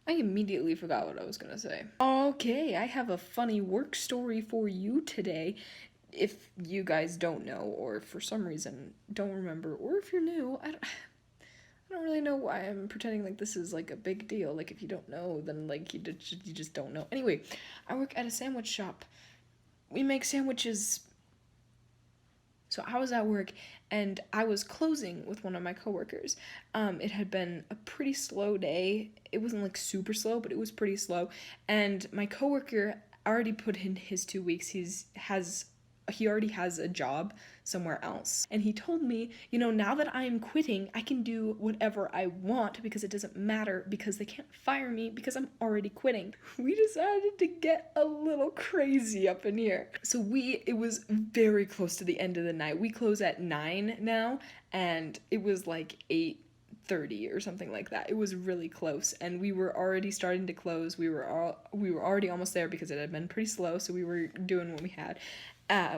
I immediately forgot what I was gonna say. Okay, I have a funny work story for you today. If you guys don't know, or for some reason don't remember, or if you're new, I don't really know why I'm pretending like this is like a big deal. Like if you don't know, then like you just don't know. Anyway, I work at a sandwich shop. We make sandwiches. So I was at work and I was closing with one of my coworkers. It had been a pretty slow day. It wasn't like super slow, but it was pretty slow. And my coworker already put in his 2 weeks. He already has a job somewhere else. And he told me, now that I'm quitting, I can do whatever I want because it doesn't matter because they can't fire me because I'm already quitting. We decided to get a little crazy up in here. So it was very close to the end of the night. We close at 9 now, and it was like 8:30 or something like that. It was really close, and we were already starting to close. We were already almost there because it had been pretty slow, so we were doing what we had,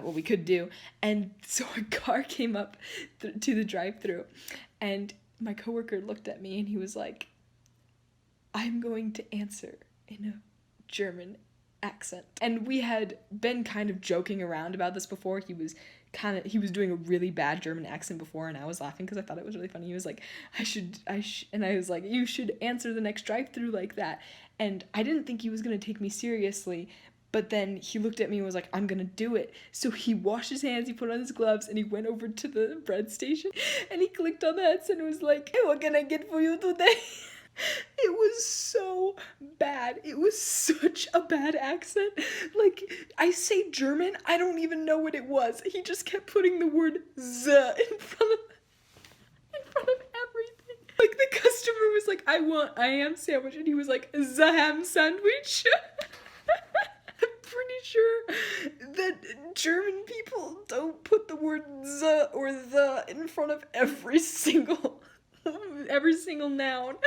what we could do. And so a car came up to the drive-through, and my coworker looked at me and he was like, "I'm going to answer in a German accent." And we had been kind of joking around about this before. He was doing a really bad German accent before, and I was laughing because I thought it was really funny. He was like, and I was like, "You should answer the next drive-through like that." And I didn't think he was going to take me seriously, but then he looked at me and was like, "I'm gonna do it." So he washed his hands, he put on his gloves, and he went over to the bread station, and he clicked on the headset and was like, "Hey, what can I get for you today?" It was so bad. It was such a bad accent. Like, I say German, I don't even know what it was. He just kept putting the word Z in front of everything. Like, the customer was like, "I want a ham sandwich," and he was like, "The ham sandwich." I'm pretty sure that German people don't put the word "the" or "the" in front of every single noun,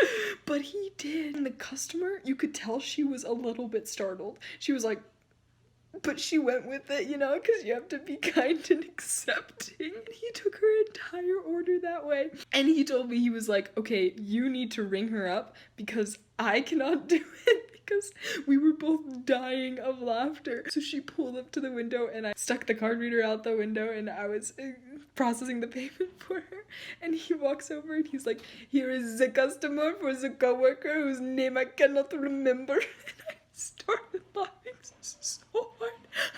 but he did. And the customer, you could tell she was a little bit startled. She was like, but she went with it, because you have to be kind and accepting. And he took her entire order that way. And he told me, he was like, "Okay, you need to ring her up because I cannot do it." Because we were both dying of laughter. So she pulled up to the window and I stuck the card reader out the window and I was processing the payment for her. And he walks over and he's like, "Here is the customer for the coworker whose name I cannot remember." And I started laughing so hard.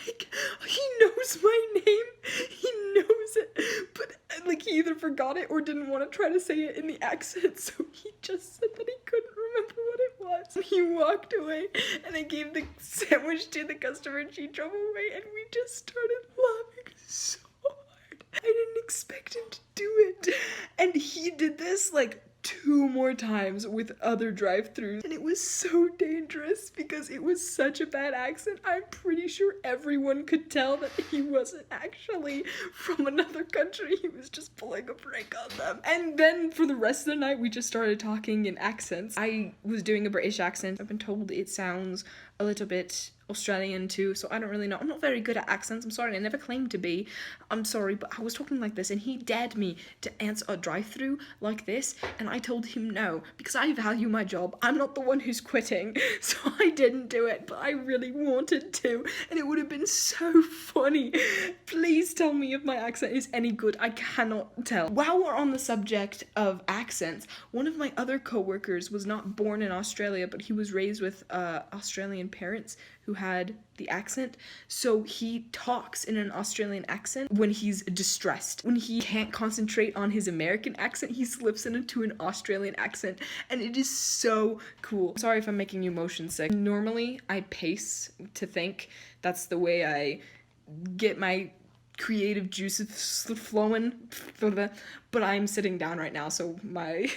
Like, he knows my name. He knows it. But like, he either forgot it or didn't want to try to say it in the accent, so he just said that he couldn't remember what it was. He walked away and I gave the sandwich to the customer and she drove away and we just started laughing so hard. I didn't expect him to do it. And he did this like 2 more times with other drive-thrus, and it was so dangerous because it was such a bad accent. I'm pretty sure everyone could tell that he wasn't actually from another country. He was just pulling a prank on them. And then for the rest of the night we just started talking in accents. I was doing a British accent. I've been told it sounds a little bit Australian too, so I don't really know. I'm not very good at accents, I'm sorry, I never claimed to be. I'm sorry, but I was talking like this and he dared me to answer a drive-through like this, and I told him no, because I value my job. I'm not the one who's quitting, so I didn't do it, but I really wanted to, and it would have been so funny. Please tell me if my accent is any good. I cannot tell. While we're on the subject of accents, one of my other coworkers was not born in Australia, but he was raised with Australian parents who had the accent, so he talks in an Australian accent when he's distressed. When he can't concentrate on his American accent, he slips into an Australian accent, and it is so cool. Sorry if I'm making you motion sick. Normally, I pace to think. That's the way I get my creative juices flowing, but I'm sitting down right now, so my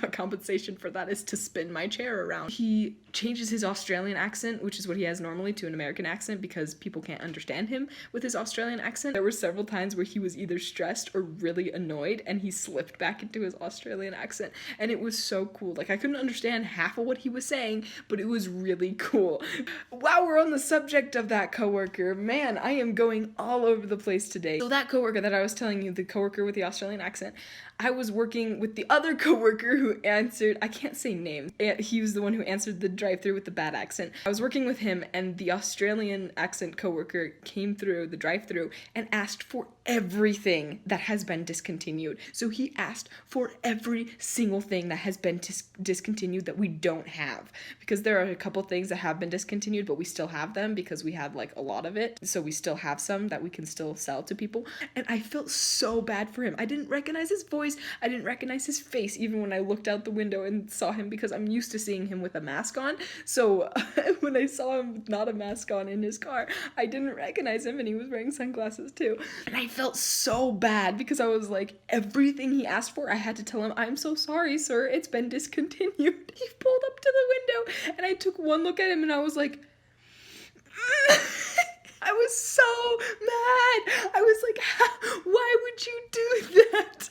my compensation for that is to spin my chair around. He changes his Australian accent, which is what he has normally, to an American accent because people can't understand him with his Australian accent. There were several times where he was either stressed or really annoyed and he slipped back into his Australian accent, and it was so cool. Like, I couldn't understand half of what he was saying, but it was really cool. While we're on the subject of that coworker, man, I am going all over the place today. So that coworker that I was telling you, the coworker with the Australian accent, I was working with the other coworker who answered, I can't say names, he was the one who answered the drive-thru with the bad accent. I was working with him, and the Australian accent coworker came through the drive-thru and asked for everything that has been discontinued. So he asked for every single thing that has been discontinued that we don't have, because there are a couple things that have been discontinued, but we still have them because we had like a lot of it, so we still have some that we can still sell to people. And I felt so bad for him. I didn't recognize his voice, I didn't recognize his face even when I looked out the window and saw him, because I'm used to seeing him with a mask on. So when I saw him with not a mask on in his car, I didn't recognize him, and he was wearing sunglasses too. And I felt so bad because I was like, everything he asked for, I had to tell him, I'm so sorry, sir, it's been discontinued. He pulled up to the window, and I took one look at him, and I was like, I was so mad. I was like, why would you do that?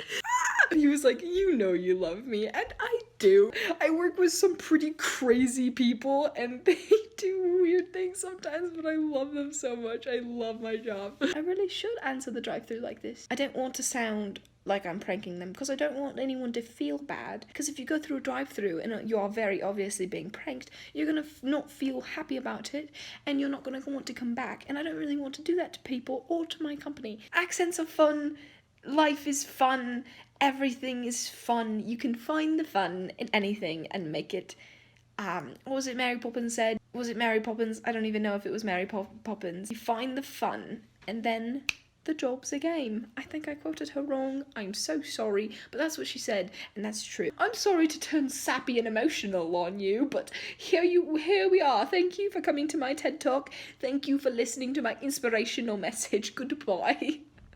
He was like, you know you love me, and I do. I work with some pretty crazy people, and they do weird things sometimes, but I love them so much. I love my job. I really should answer the drive-thru like this. I don't want to sound like I'm pranking them, because I don't want anyone to feel bad, because if you go through a drive-thru and you are very obviously being pranked, you're gonna not feel happy about it, and you're not gonna want to come back, and I don't really want to do that to people or to my company. Accents are fun, life is fun, everything is fun. You can find the fun in anything and make it, what was it Mary Poppins said? Was it Mary Poppins? I don't even know if it was Mary Poppins. You find the fun, and then the job's a game. I think I quoted her wrong. I'm so sorry, but that's what she said, and that's true. I'm sorry to turn sappy and emotional on you, but here we are. Thank you for coming to my TED Talk. Thank you for listening to my inspirational message. Goodbye.